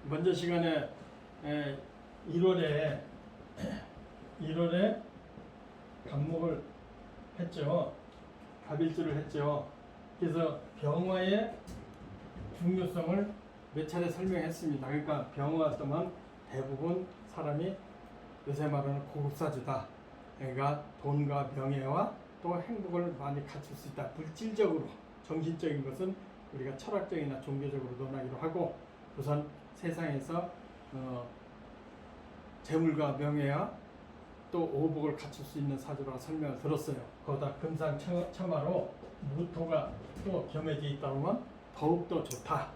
먼저 시간에 1월에 간목을 했죠. 갑일주를 했죠. 그래서 병화의 중요성을 몇 차례 설명했습니다. 그러니까 병화 또한 대부분 사람이 요새 말하는 고급사주다. 그러니까 돈과 명예와 또 행복을 많이 갖출 수 있다. 물질적으로, 정신적인 것은 우리가 철학적이나 종교적으로 논하기로 하고, 우선 세상에서 재물과 명예와 또 오복을 갖출 수 있는 사주라고 설명을 들었어요. 거기다 금상첨화로 무토가 또 겸해져 있다 보면 더욱더 좋다.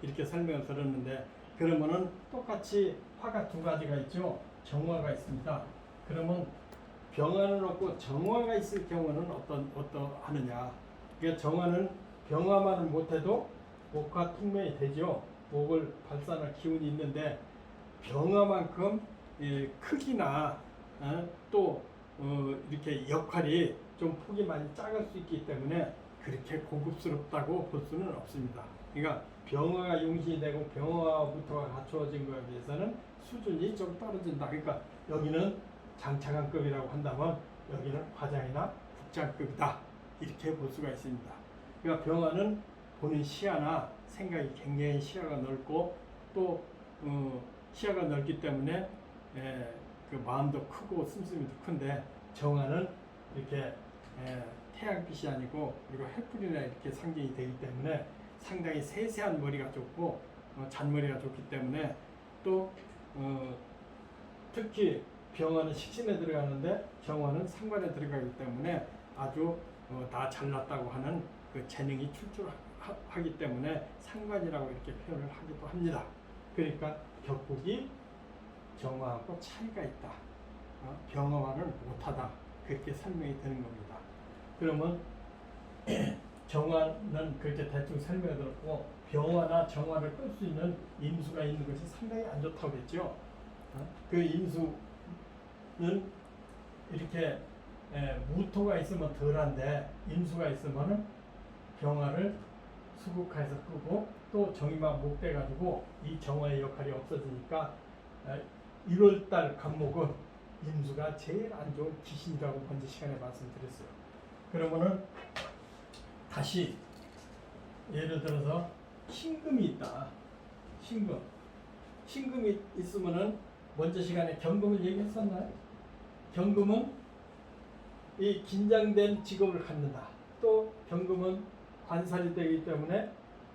이렇게 설명을 들었는데, 그러면은 똑같이 화가 두 가지가 있죠. 정화가 있습니다. 그러면 병화는 없고 정화가 있을 경우는 어떠하느냐. 그러니까 정화는 병화만은 못해도 목화 통면이 되죠. 목을 발산할 기운이 있는데, 병화만큼 크기나 또 이렇게 역할이 좀 폭이 많이 작을 수 있기 때문에 그렇게 고급스럽다고 볼 수는 없습니다. 그러니까 병화가 용신이 되고 병화부터가 갖추어진 거에 비해서는 수준이 좀 떨어진다. 그러니까 여기는 장차관급이라고 한다면 여기는 과장이나 국장급이다. 이렇게 볼 수가 있습니다. 그러니까 병화는 보는 시야나 생각이 굉장히 시야가 넓고 또 시야가 넓기 때문에 그 마음도 크고 씀씀이도 큰데, 정화는 이렇게 태양빛이 아니고 그리고 햇불이나 이렇게 상징이 되기 때문에 상당히 세세한 머리가 좋고 잔머리가 좋기 때문에 또 특히 병화는 식신에 들어가는데 정화는 상관에 들어가기 때문에 아주 다 잘났다고 하는 그 재능이 출중하기 때문에 상관이라고 이렇게 표현을 하기도 합니다. 그러니까 격국이 정화하고 차이가 있다. 병화와는 못하다. 그렇게 설명이 되는 겁니다. 그러면 정화는 그렇게 대충 설명을 들었고, 병화나 정화를 끌 수 있는 임수가 있는 것이 상당히 안 좋다고 했죠. 그 임수는 이렇게 무토가 있으면 덜한데, 임수가 있으면 병화를 수국해서 끄고 또 정이만 목대 가지고 이 정화의 역할이 없어지니까 1월달 간목은 임수가 제일 안 좋은 기신이라고 번지 시간에 말씀드렸어요. 그러면은 다시 예를 들어서 신금이 있다. 신금이 있으면은 먼저 시간에 경금을 얘기했었나요? 경금은 이 긴장된 직업을 갖는다. 또 경금은 관살이 되기 때문에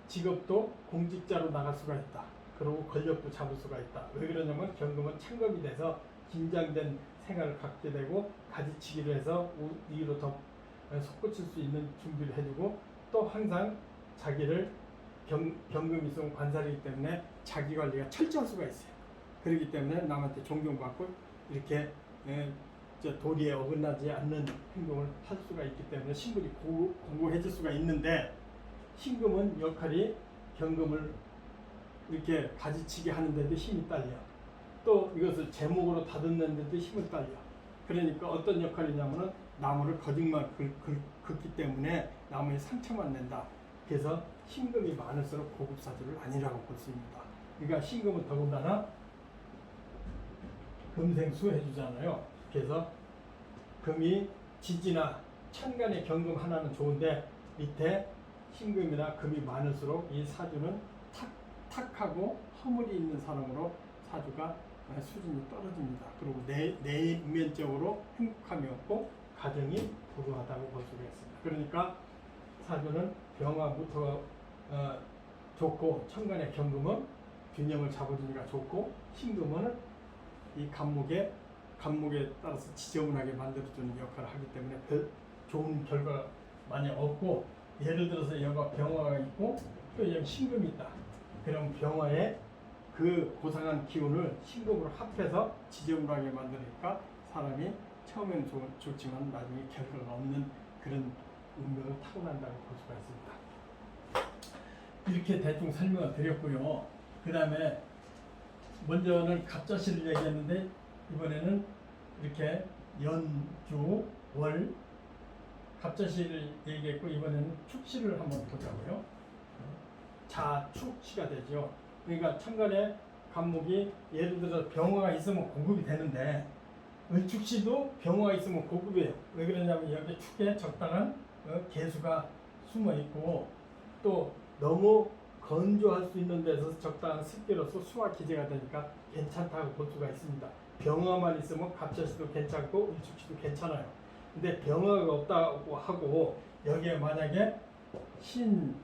직업도 공직자로 나갈 수가 있다. 그리고 권력도 잡을 수가 있다. 왜 그러냐면 경금은 창겁이 돼서 긴장된 생활을 갖게 되고 가지치기를 해서 위로 더 솟구칠 수 있는 준비를 해주고, 또 항상 자기를 경금이 있으면 관살이기 때문에 자기 관리가 철저할 수가 있어요. 그렇기 때문에 남한테 존경받고 이렇게 도리에 어긋나지 않는 행동을 할 수가 있기 때문에 신분이 공고해질 수가 있는데, 신금은 역할이 경금을 이렇게 가지치기 하는데도 힘이 딸려. 또 이것을 제목으로 다듬는데도 힘을 딸려. 그러니까 어떤 역할이냐면은 나무를 거짓말 긁기 때문에 나무에 상처만 낸다. 그래서 신금이 많을수록 고급사주를 아니라고 볼 수 있습니다. 그러니까 신금은 더군다나 금생수 해주잖아요. 그래서 금이 지지나 천간의 경금 하나는 좋은데 밑에 신금이나 금이 많을수록 이 사주는 탁하고 허물이 있는 사람으로 사주가 수준이 떨어집니다. 그리고 내면적으로 행복함이 없고 가정이 불우하다고 볼 수가 있습니다. 그러니까 사주는 병화 무토가 좋고, 천간의 경금은 균형을 잡아주니까 좋고, 신금은 이 간목에 따라서 지저분하게 만들어주는 역할을 하기 때문에 좋은 결과가 많이 없고, 예를 들어서 여기가 병화가 있고 또 여기 신금이 있다. 그럼 병화에 그 고상한 기운을 신금으로 합해서 지저분하게 만드니까 사람이 처음에는 좋지만 나중에 결과가 없는 그런 운명을 타고난다고 볼 수가 있습니다. 이렇게 대충 설명을 드렸고요. 그 다음에 먼저는 갑자시를 얘기했는데, 이번에는 이렇게 연주, 월, 갑자시를 얘기했고, 이번에는 축시를 한번 보자고요. 자축시가 되죠. 그러니까 천간에 간목이 예를 들어 병화가 있으면 고급이 되는데 을축시도 병화가 있으면 고급이에요. 왜 그러냐면 여기 축에 적당한 개수가 숨어 있고 또 너무 건조할 수 있는 데서 적당한 습기로서 수화 기제가 되니까 괜찮다고 볼 수가 있습니다. 병화만 있으면 갑자시도 괜찮고 을축시도 괜찮아요. 근데 병화가 없다고 하고 여기에 만약에 신자진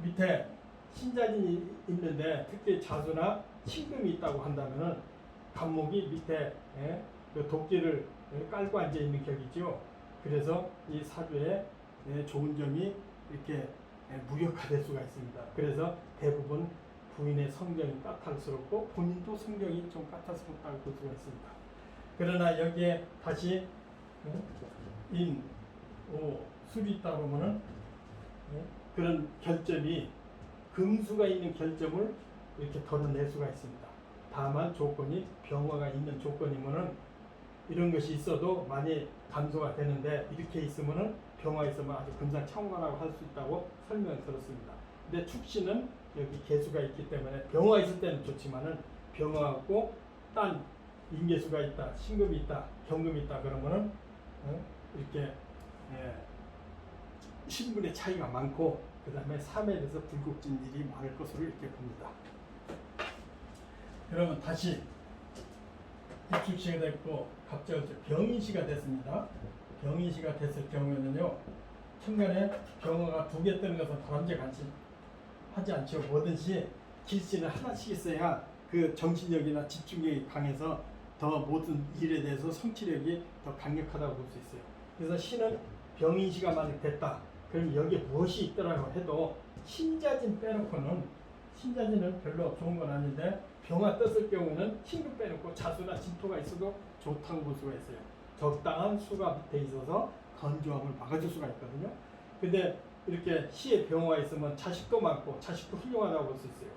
밑에 신자진이 있는데 특히 자수나 신금이 있다고 한다면은 간목이 밑에 그 도끼를 깔고 앉아 있는 격이죠. 그래서 이 사주에 좋은 점이 이렇게 무력화될 수가 있습니다. 그래서 대부분 부인의 성경이 까탈스럽고 본인도 성경이 좀 까탈스럽다고 볼 수가 있습니다. 그러나 여기에 다시 인, 오, 술이 있다 보면은 그런 결점이 금수가 있는 결점을 이렇게 덜어낼 수가 있습니다. 다만 조건이 병화가 있는 조건이면은 이런 것이 있어도 많이 감소가 되는데 이렇게 있으면은 병화 있으면 아주 금상첨화라고 할 수 있다고 설명을 들었습니다. 근데 축시는 여기 개수가 있기 때문에 병화 있을 때는 좋지만은 병화하고 딴 인계수가 있다, 신금이 있다, 경금이 있다 그러면은 이렇게 신분의 차이가 많고 그 다음에 삶에 대해서 불국진 일이 많을 것으로 이렇게 봅니다. 그러면 다시 입축시가 됐고 갑자기 병인시가 됐습니다. 병인시가 됐을 경우에는요 천간에 병화가 2개 뜨는 것은 바람직하지 하지 않죠. 뭐든지 길씨는 하나씩 있어야 그 정신력이나 집중력이 강해서 더 모든 일에 대해서 성취력이 더 강력하다고 볼 수 있어요. 그래서 신은 병인시가 만약 됐다. 그럼 여기에 무엇이 있더라고 해도 신자진 빼놓고는 신자진은 별로 좋은 건 아닌데 병화 떴을 경우에는 신금 빼놓고 자수나 진토가 있어도 좋다고 볼 수가 있어요. 적당한 수가 밑에 있어서 건조함을 막아줄 수가 있거든요. 근데 이렇게 시에 병화가 있으면 자식도 많고 자식도 훌륭하다고 볼 수 있어요.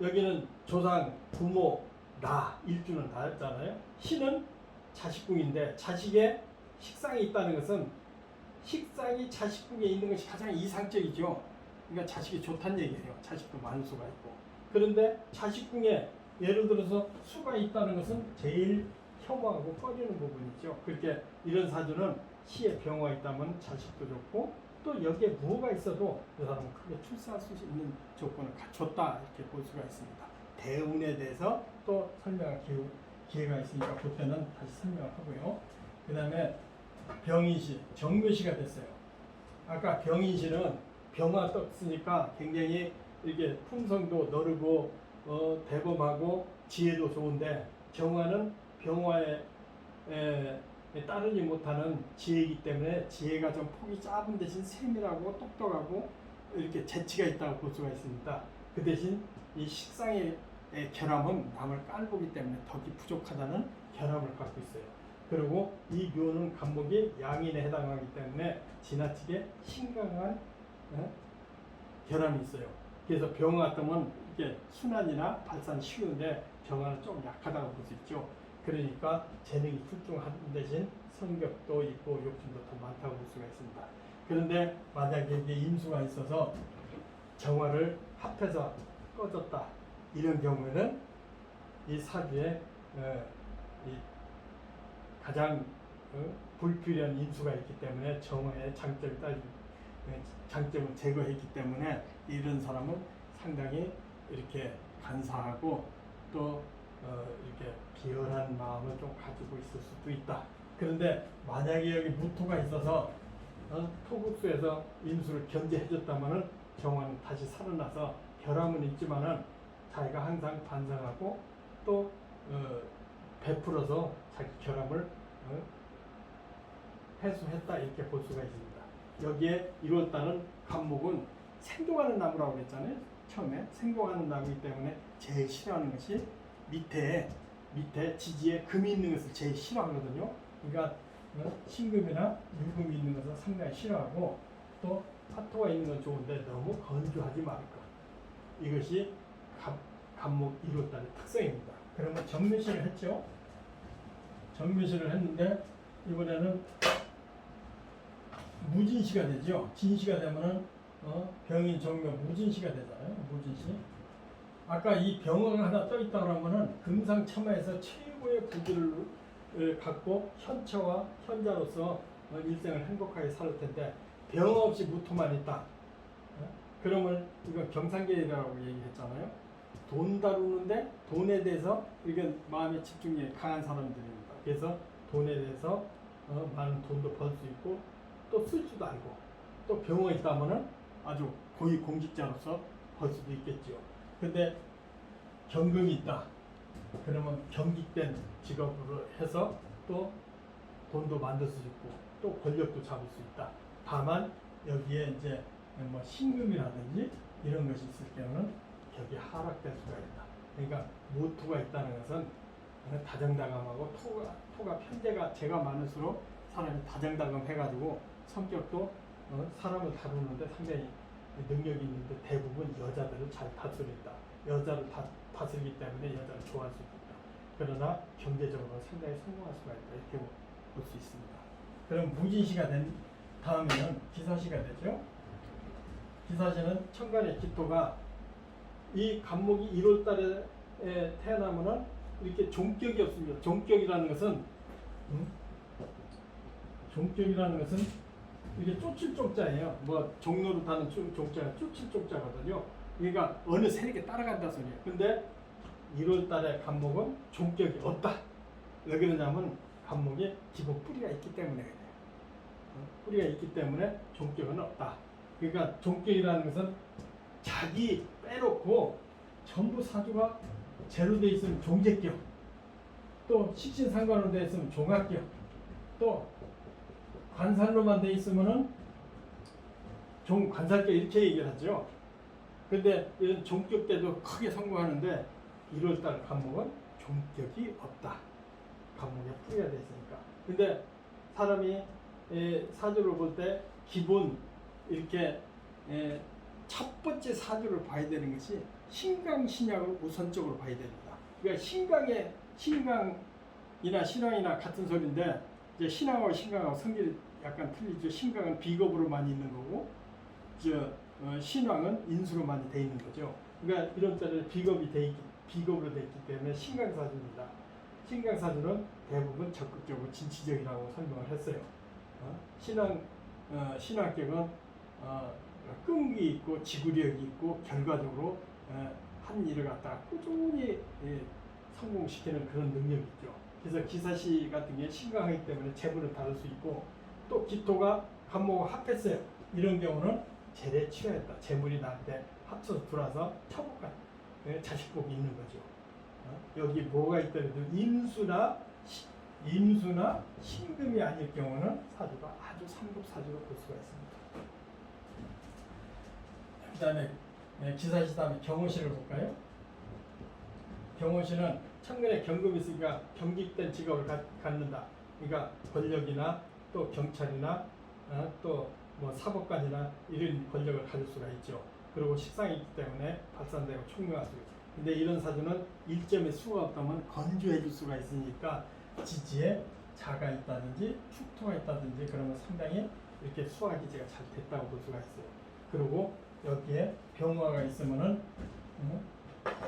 여기는 조상, 부모, 나, 일주는 나였잖아요. 신은 자식궁인데 자식의 식상이 있다는 것은 식상이 자식궁에 있는 것이 가장 이상적이죠. 그러니까 자식이 좋다는 얘기예요. 자식도 많을 수가 있고. 그런데 자식궁에 예를 들어서 수가 있다는 것은 제일 혐오하고 꺼리는 부분이죠. 그렇게 이런 사주는 시에 병화가 있다면 자식도 좋고 또 여기에 무호가 있어도 그 사람은 크게 출세할 수 있는 조건을 갖췄다 이렇게 볼 수가 있습니다. 대운에 대해서 또 설명할 기회가 있으니까 그때는 다시 설명을 하고요. 그 다음에 병인시, 정묘시가 됐어요. 아까 병인시는 병화 떴으니까 굉장히 이렇게 품성도 너르고 대범하고 지혜도 좋은데 정화는 병화에 따르지 못하는 지혜이기 때문에 지혜가 좀 폭이 짧은 대신 세밀하고 똑똑하고 이렇게 재치가 있다고 볼 수가 있습니다. 그 대신 이 식상의 결함은 남을 깔보기 때문에 덕이 부족하다는 결함을 갖고 있어요. 그리고 이 묘는 간목이 양인에 해당하기 때문에 지나치게 신강한 결함이 있어요. 그래서 병화 뜨면 이게 순환이나 발산이 쉬운데 병화는 좀 약하다고 볼 수 있죠. 그러니까 재능이 출중한 대신 성격도 있고 욕심도 더 많다고 볼 수가 있습니다. 그런데 만약에 이게 임수가 있어서 정화를 합해서 꺼졌다 이런 경우에는 이 사주에 이 가장 불필요한 임수가 있기 때문에 정화의 장점을 제거했기 때문에 이런 사람은 상당히 이렇게 간사하고 또 이렇게 비열한 마음을 좀 가지고 있을 수도 있다. 그런데 만약에 여기 무토가 있어서 토국수에서 임수를 견제해줬다면은 정화는 다시 살아나서 결함은 있지만은 자기가 항상 반성하고 또 베풀어서 자기 결함을 해소했다 이렇게 볼 수가 있습니다. 여기에 1월달은 간목은 생동하는 나무라고 그랬잖아요. 처음에 생동하는 나무이기 때문에 제일 싫어하는 것이 밑에 지지에 금이 있는 것을 제일 싫어하거든요. 그러니까 신금이나 유금이 있는 것을 상당히 싫어하고 또 화토가 있는 건 좋은데 너무 건조하지 말을 것. 이것이 간목 1월달의 특성입니다. 그러면 정묘시를 했죠. 정묘시를 했는데 이번에는 무진시가 되죠. 진시가 되면은 병인 정명 무진시가 되잖아요. 무진시. 아까 이 병화가 하나 떠 있다 그러면은 금상첨화에서 최고의 부귀를 갖고 현처와 현자로서 일생을 행복하게 살 텐데 병 없이 무토만 있다. 그러면 이건 경상계라고 얘기했잖아요. 돈 다루는데 돈에 대해서 이건 마음의 집중력이 강한 사람들입니다. 그래서 돈에 대해서 많은 돈도 벌 수 있고 또 쓸 줄도 알고 또 병이 있다면은 아주 고위 공직자로서 벌 수도 있겠죠. 근데 경금이 있다. 그러면 경직된 직업으로 해서 또 돈도 만들 수 있고 또 권력도 잡을 수 있다. 다만 여기에 이제 뭐 신금이라든지 이런 것이 있을 경우는 격이 하락될 수가 있다. 그러니까 무토가 있다는 것은 다정다감하고 토가 편재가 제가 많을수록 사람이 다정다감해가지고 성격도 사람을 다루는데 상당히 능력이 있는데 대부분 여자들을 잘 다스린다. 여자를 다스리기 때문에 여자를 좋아할 수 있다. 그러나 경제적으로 상당히 성공할 수가 있다. 이렇게 볼 수 있습니다. 그럼 무진시가 된 다음에는 기사시가 되죠. 기사시는 천간의 기토가 이 간목이 1월 달에 태어나면은 이렇게 종격이 없습니다. 종격이라는 것은 종격이라는 것은 이게 쫓을 쪽자예요. 뭐 종로로 타는 쪽자가 쫓을 쪽자거든요. 그러니까 어느 세력에 따라간다 소리예요. 근데 1월 달에 간목은 종격이 없다. 왜 그러냐면 간목에 기본 뿌리가 있기 때문에 그래요. 뿌리가 있기 때문에 종격은 없다. 그러니까 종격이라는 것은 자기 빼놓고 전부 사주가 제로 돼 있으면 종제격, 또 식신상관으로 돼 있으면 종합격, 또 관살로만 돼 있으면은 종관살격 이렇게 얘기를 하죠. 근데 이런 종격 때도 크게 성공하는데 1월달 간목은 종격이 없다. 간목에 뿌리가 돼 있으니까. 근데 사람이 사주를 볼 때 기본 이렇게 첫 번째 사주를 봐야 되는 것이 신강신약을 우선적으로 봐야 됩니다. 그러니까 신강이나 신앙이나 같은 소리인데 이제 신앙하고 신강하고 성질이 약간 틀리죠. 신강은 비겁으로 많이 있는 거고 신앙은 인수로 많이 돼 있는 거죠. 그러니까 이런 때는 비겁으로 돼 있기 때문에 신강사주입니다. 신강사주는 대부분 적극적으로 진취적이라고 설명을 했어요. 신학격은 끈기 있고 지구력이 있고 결과적으로 한 일을 갖다가 꾸준히 성공시키는 그런 능력이 있죠. 그래서 기사시 같은 게 신강하기 때문에 재물을 다룰 수 있고 또 기토가 간목을 합했어요. 이런 경우는 재래 취하였다. 재물이 나한테 합쳐서 들어와서 처복간 자식복이 있는 거죠. 여기 뭐가 있더라도 임수나 신금이 아닐 경우는 사주가 아주 상급 사주로 볼 수가 있습니다. 그 다음에 기사시 다음에 경호시를 볼까요? 경호시는 천간에 경금이 있으니까 경직된 직업을 갖는다. 그러니까 권력이나 또 경찰이나 또 뭐 사법관이나 이런 권력을 가질 수가 있죠. 그리고 식상이 있기 때문에 발산되고 총명할 수 있죠. 근데 이런 사주는 일점의 수가 없다면 건조해 줄 수가 있으니까 지지에 자가 있다든지 축토가 있다든지 그러면 상당히 이렇게 수화 기제가 잘 됐다고 볼 수가 있어요. 그리고 여기에 병화가 있으면은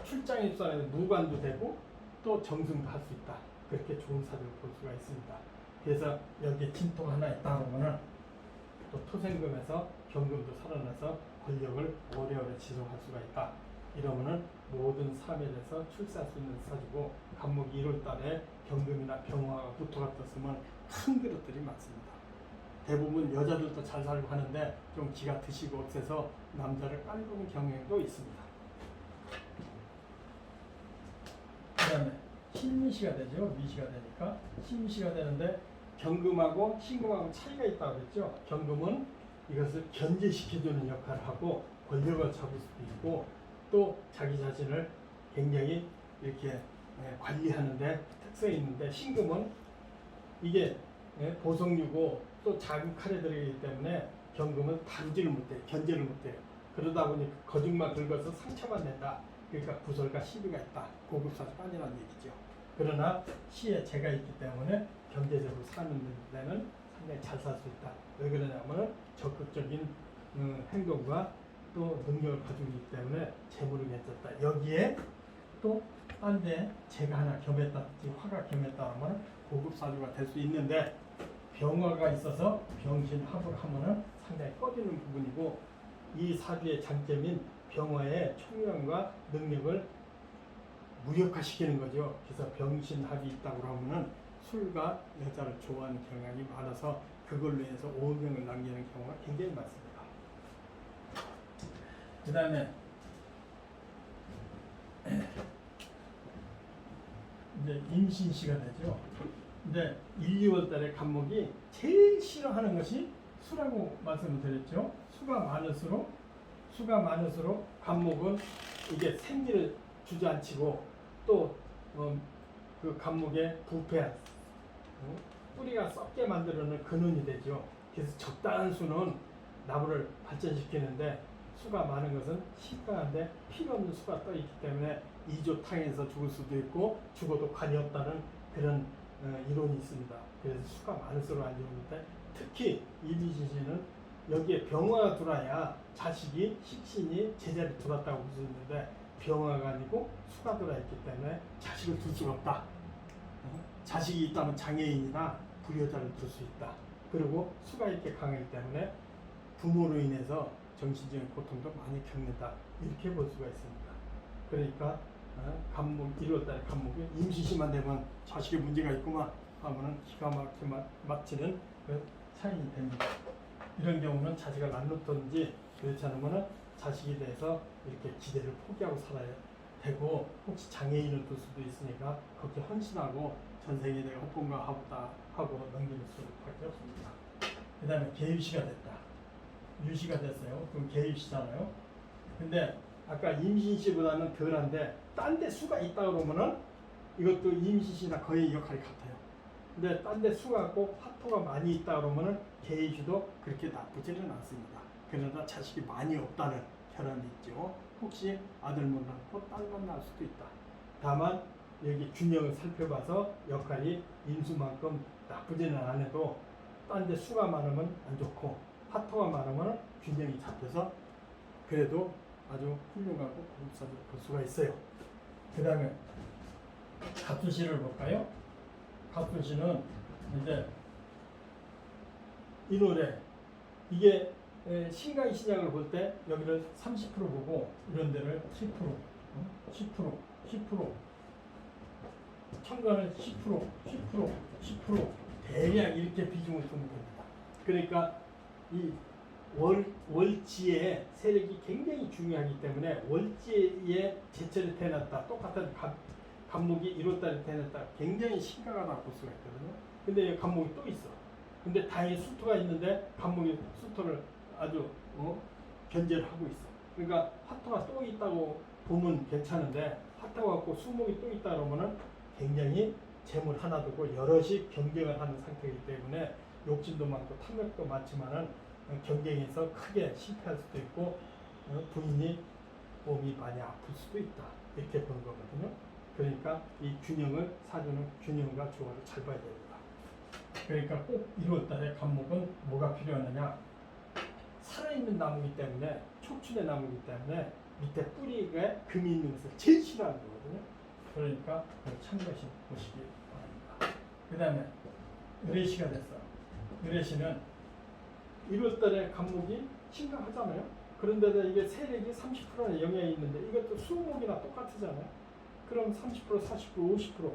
출장 입산에서 무관도 되고 또 정승도 할 수 있다. 그렇게 좋은 사주를 볼 수가 있습니다. 그래서 여기에 진토가 하나 있다 그러면은 또 토생금에서 경금도 살아나서 권력을 오래오래 지속할 수가 있다. 이러면은 모든 삶에 대해서 출세할 수 있는 사주고 간목이 1월 달에 경금이나 병화가 무토가 떴으면 큰 그릇들이 많습니다. 대부분 여자들도 잘 살고 하는데 좀 기가 드시고 없애서 남자를 깔보는 경향도 있습니다. 그 다음에 신미시가 되죠. 미시가 되니까 신미시가 되는데 경금하고 신금하고 차이가 있다고 그랬죠. 경금은 이것을 견제시켜주는 역할을 하고 권력을 잡을 수도 있고 또 자기 자신을 굉장히 이렇게 관리하는데 특성이 있는데 신금은 이게 보석류고 또 작은 칼에 들어가기 때문에 경금은 다루지를 못해요. 견제를 못해요. 그러다 보니 거짓말 긁어서 상처만 낸다. 그러니까 구설과 시비가 있다. 고급사주가 아니라는 얘기죠. 그러나 시에 재가 있기 때문에 경제적으로 사는 데는 상당히 잘 살 수 있다. 왜 그러냐면 적극적인 행동과 또 능력을 가지고 있기 때문에 재물이 괜찮다. 여기에 또 딴 데 재가 하나 겸했다든지 화가 겸했다 하면 고급 사주가 될 수 있는데 병화가 있어서 병신합을 하면은 상당히 꺼지는 부분이고 이 사주의 장점인 병화의 총명과 능력을 무력화시키는 거죠. 그래서 병신합이 있다고 하면은 술과 여자를 좋아하는 경향이 많아서 그걸로 인해서 오병을 남기는 경우가 굉장히 많습니다. 그 다음에 이제 임신시가 되죠. 근데 1, 2월 달에 간목이 제일 싫어하는 것이 수라고 말씀을 드렸죠. 수가 많을수록 간목은 이게 생기를 주저앉히고 또 그 간목의 부패, 뿌리가 썩게 만들어는 근원이 되죠. 그래서 적당한 수는 나무를 발전시키는데 수가 많은 것은 식당한데 필요 없는 수가 떠 있기 때문에 이조탕에서 죽을 수도 있고 죽어도 관이 없다는 그런 이론이 있습니다. 그래서 수가 많을수록 안 좋은데 특히 이비신신은 여기에 병화가 들어야 자식이 식신이 제자리 들어왔다고 볼 수 있는데 병화가 아니고 수가 들어있기 때문에 자식을 둘 수가 없다. 자식이 있다면 장애인이나 불효자를 둘 수 있다. 그리고 수가 이렇게 강하기 때문에 부모로 인해서 정신적인 고통도 많이 겪는다. 이렇게 볼 수가 있습니다. 그러니까 간목 1월달에 간목이 임신시만 되면 자식에 문제가 있구만 하면은 기가 막히게 막히는 그 사인이 됩니다. 이런 경우는 자식을 안 놓든지 그렇지 않으면은 자식에 대해서 이렇게 기대를 포기하고 살아야 되고 혹시 장애인을 둘 수도 있으니까 그렇게 헌신하고 전생에 내가 헛본가 하보다 하고 넘기는 수밖에 없습니다. 그 다음에 계유시가 됐다. 유시가 됐어요. 그럼 계유시잖아요. 근데 아까 임신시보다는 덜한데 딴 데 수가 있다 그러면은 이것도 임신시나 거의 역할이 같아요. 근데 딴 데 수가 있고 화토가 많이 있다 그러면은 계유시도 그렇게 나쁘지는 않습니다. 그러나 자식이 많이 없다는 혈안이 있죠. 혹시 아들 못 낳고 딸만 낳을 수도 있다. 다만 여기 균형을 살펴봐서 역할이 임수만큼 나쁘지는 않아도 딴 데 수가 많으면 안 좋고 화토가 많으면 균형이 잡혀서 그래도 아주 훌륭하고 고급사주를 볼 수가 있어요. 그 다음에 갑술시를 볼까요? 갑술시는 이제 1월에 이게 신강의 신약을 볼 때 여기를 30% 보고 이런 데를 10%, 천간을 10% 대략 이렇게 비중을 두면 됩니다. 그러니까 이 월지의 세력이 굉장히 중요하기 때문에 월지에 제철이 태어났다. 똑같은 간목이 1월달에 태어났다. 굉장히 심각하다고 볼 수가 있거든요. 근데 간목이 또 있어. 근데 다행히 수토가 있는데 간목이 수토를 아주 견제를 하고 있어. 그러니까 화토가 또 있다고 보면 괜찮은데 화토가 없고 수목이 또 있다 그러면은 굉장히 재물 하나 두고 여럿이 경쟁을 하는 상태이기 때문에 욕심도 많고 탐욕도 많지만은 경쟁에서 크게 실패할 수도 있고 부인이 몸이 많이 아플 수도 있다. 이렇게 보는 거거든요. 그러니까 이 균형을 사주는 균형과 조화를 잘 봐야 됩니다. 그러니까 꼭 1월달에 간목은 뭐가 필요하느냐? 살아있는 나무이기 때문에 촉춘의 나무이기 때문에 밑에 뿌리에 금이 있는 것을 제일 싫어하는 거거든요. 그러니까 참고하시 보시기 바랍니다. 그 다음에 의뢰시가 됐어. 의뢰시는 1월달에 간목이 심각하잖아요. 그런데도 이게 세력이 30%의 영향이 있는데 이것도 수목이나 똑같잖아요. 그럼 30%, 40%, 50%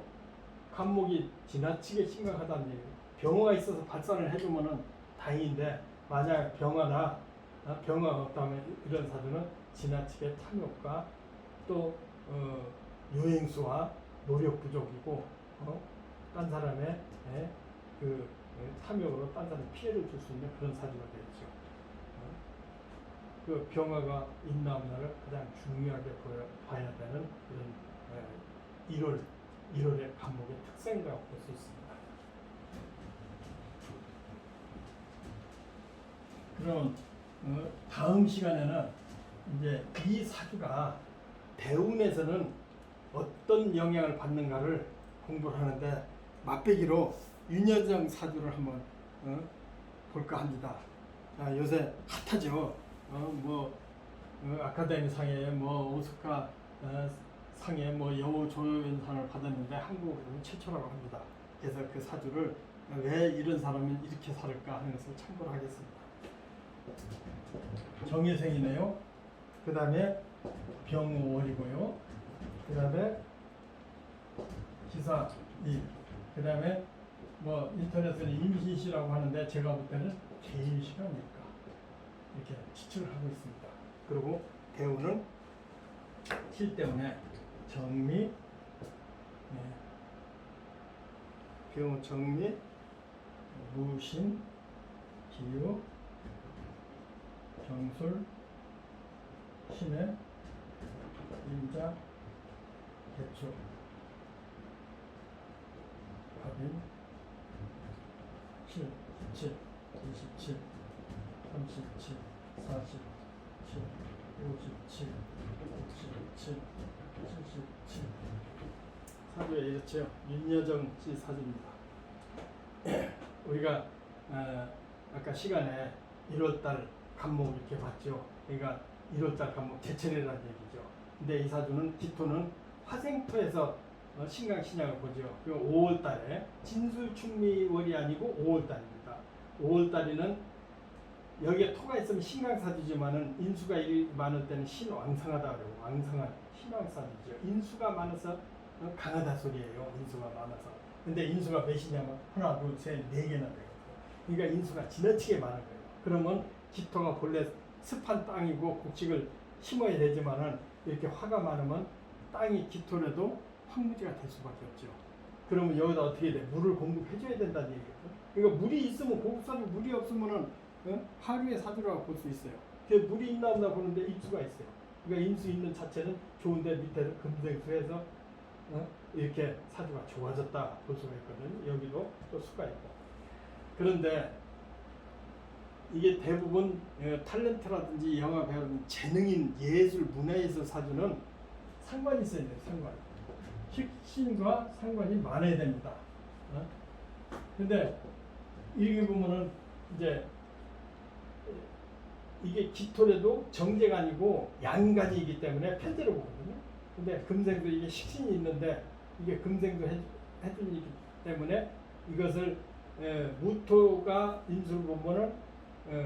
간목이 지나치게 심각하다는 얘기예요. 병화가 있어서 발산을 해주면은 다행인데 만약 병화가 없다면 이런 사주는 지나치게 탐욕과 또 유행수와 노력 부족이고 딴 사람의 그 탐욕으로 딴 사람에 피해를 줄 수 있는 그런 사주가 되겠죠. 그 병화가 있나 없나를 가장 중요하게 봐야 되는 그런 1월의 간목의 특성이라고 볼 수 있습니다. 그럼 다음 시간에는 이제 이 사주가 대운에서는 어떤 영향을 받는가를 공부를 하는데 맛배기로 윤여정 사주를 한번 볼까 합니다. 요새 핫하죠. 아카데미 상에 뭐 오스카 상에 뭐 여우 조연상을 받았는데 한국으로는 최초라고 합니다. 그래서 그 사주를 왜 이런 사람은 이렇게 살을까 하는 것을 참고를 하겠습니다. 정예생이네요. 그 다음에 병월이고요. 그 다음에 기사 일. 그 다음에 뭐 인터넷에는 임신시라고 하는데 제가 볼 때는 개인시가 아닐까 이렇게 추측을 하고 있습니다. 그리고 대우는 실 때문에 정미, 병우 정미, 무신, 기유, 경술, 신의, 임자, 개축, 합인, 7, 17, 27, 37, 47, 57, 67, 77 사주에 이렇죠. 윤여정 씨 사주입니다. 우리가 아까 시간에 1월달 간목 이렇게 봤죠. 그러니까 1월달 간목 제철이라는 얘기죠. 근데 이 사주는 기토는 화생토에서 신강신약을 보죠. 그 5월달에 진술충미월이 아니고 5월달입니다. 5월달에는 여기에 토가 있으면 신강사주지만은 인수가 많을 때는 신왕성하다 그러고 왕성한 신왕사주죠. 인수가 많아서 강하다 소리예요. 인수가 많아서. 근데 인수가 몇이냐면 하나, 둘, 셋, 네 개나 돼요. 그러니까 인수가 지나치게 많은 거예요. 그러면 기토가 본래 습한 땅이고 곡식을 심어야 되지만은 이렇게 화가 많으면 땅이 기토라도 황무지가 될 수밖에 없죠. 그러면 여기다 어떻게 돼? 물을 공급해줘야 된다는 얘기거든. 그러니까 물이 있으면 고급사주, 물이 없으면은 하류의 사주라고 볼 수 있어요. 그 물이 있나 없나 보는데 입수가 있어요. 그러니까 인수 있는 자체는 좋은데 밑에는 금생수해서 이렇게 사주가 좋아졌다 볼 수가 있거든요. 여기도 또 수가 있고. 그런데 이게 대부분 탤런트라든지 영화 배우는 재능인 예술 문화예술 사주는 상관이 있어야 돼요. 상관. 식신과 상관이 많아야 됩니다. 근데 이렇게 보면은 이제 이게 기토래도 정제가 아니고 양간이기 때문에 편제로 보거든요. 근데 금생도 이게 식신이 있는데 이게 금생도 해준이기 때문에 이것을 무토가 인수를 보면은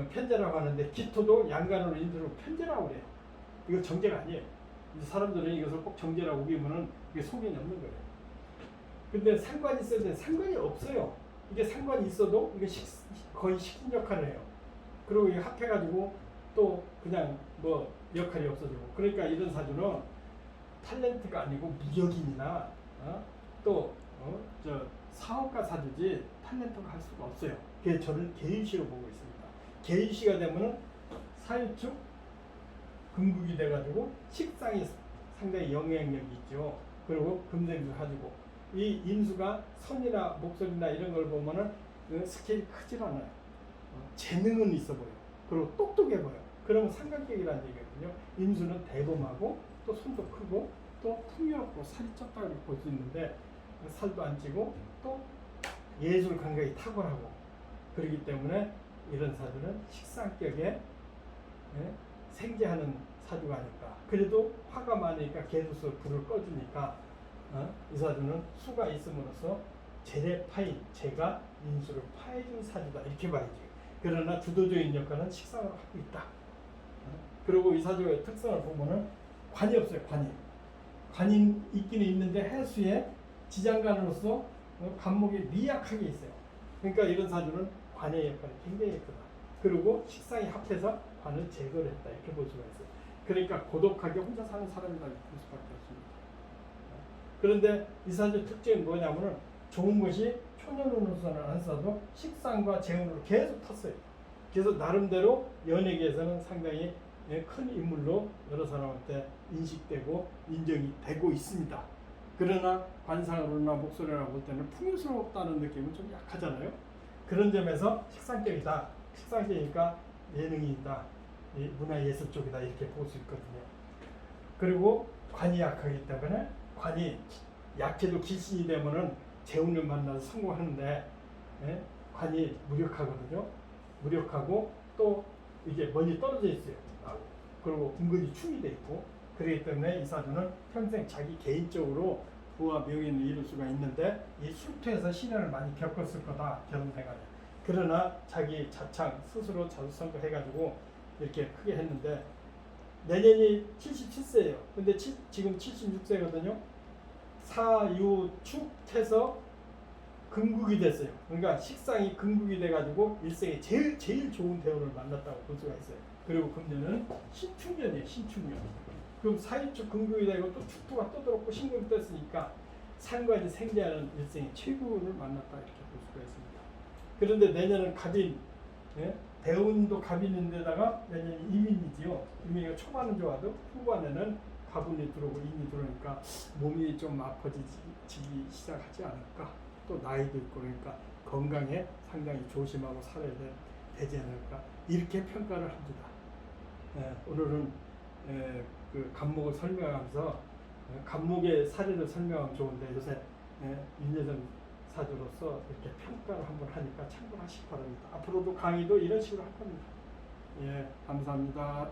편제라고 하는데 기토도 양간으로 인수를 편제라고 그래요. 이거 정제가 아니에요. 사람들은 이것을 꼭 정제라고 우기면은 이게 소견이 없는 거예요. 근데 상관이 있어야 돼. 상관이 없어요. 이게 상관이 있어도 이게 거의 식신 역할을 해요. 그리고 이게 합해가지고 또 그냥 뭐 역할이 없어지고. 그러니까 이런 사주는 탤런트가 아니고 무역인이나 저 사업가 사주지 탤런트가 할 수가 없어요. 그래서 저는 개인시로 보고 있습니다. 개인시가 되면은 사유축 금국이 돼가지고 식상이 상당히 영향력이 있죠. 그리고 금생도 가지고 이 인수가 선이나 목소리나 이런 걸 보면은 스케일이 크질 않아요. 재능은 있어 보여. 그리고 똑똑해 보여. 그러면 삼각격이라는 얘기거든요. 인수는 대범하고 또 손도 크고 또 풍요롭고 살이 쪘다 이렇게 볼 수 있는데 살도 안 찌고 또 예술 감각이 탁월하고 그렇기 때문에 이런 사주는 식상격에 생재하는 사주가 아닐까. 그래도 화가 많으니까 계속해서 불을 꺼주니까 이 사주는 수가 있음으로써 재래 파인, 재가 인수를 파해준 사주다 이렇게 봐야지. 그러나 주도적인 역할은 식상을 하고 있다. 그리고 이 사주의 특성을 보면은 관이 없어요. 관이 있기는 있는데 해수에 지장간으로서 간목이 미약하게 있어요. 그러니까 이런 사주는 관의 역할이 굉장히 크다. 그리고 식상이 합해서 관을 제거를 했다 이렇게 볼 수가 있어요. 그러니까 고독하게 혼자 사는 사람이다 이렇게 볼 수밖에 없습니다. 그런데 이 사주의 특징이 뭐냐면은 좋은 것이 초년으로서는 안 써도 식상과 재운으로 계속 탔어요. 그래서 나름대로 연예계에서는 상당히 큰 인물로 여러 사람한테 인식되고 인정이 되고 있습니다. 그러나 관상으로나 목소리나 볼 때는 풍요스럽다는 느낌은 좀 약하잖아요. 그런 점에서 식상격이다. 식상격이니까 예능이 있다. 문화예술 쪽이다 이렇게 볼 수 있거든요. 그리고 관이 약하기 때문에 관이 약해도 기신이 되면은 재운을 만나서 성공하는데 관이 무력하거든요. 무력하고 또 이게 멀리 떨어져 있어요. 그리고 은근히 충이 돼 있고, 그렇기 때문에 이 사주는 평생 자기 개인적으로 부와 명예를 이룰 수가 있는데 이 술토에서 시련을 많이 겪었을 거다, 결혼 생활에. 그러나 자기 자창 스스로 자수성가 해가지고 이렇게 크게 했는데, 내년이 77세예요. 근데 지금 76세거든요. 사유축해서 금국이 됐어요. 그러니까 식상이 금국이 돼가지고 일생에 제일 좋은 대운을 만났다고 볼 수가 있어요. 그리고 금년은 신축년이에요. 신축년. 그럼 사유축 금국이 되고 또 축토가 또 들었고 신금이 떴으니까 상관이 생대하는 일생의 최고운을 만났다, 이렇게 볼 수가 있습니다. 그런데 내년은 갑인, 예? 대운도 갑인인데다가 내년이 임인이지요. 임인이 초반은 좋아도 후반에는 가분이 들어오고 인이 들어오니까 몸이 좀 아파지기 시작하지 않을까. 또 나이도 있고 그러니까 건강에 상당히 조심하고 살아야 되지 않을까, 이렇게 평가를 합니다. 오늘은 그 간목을 설명하면서 간목의 사례를 설명하면 좋은데 요새 윤여정 사주로서 이렇게 평가를 한번 하니까 참고하시기 바랍니다. 앞으로도 강의도 이런 식으로 할 겁니다. 예, 감사합니다.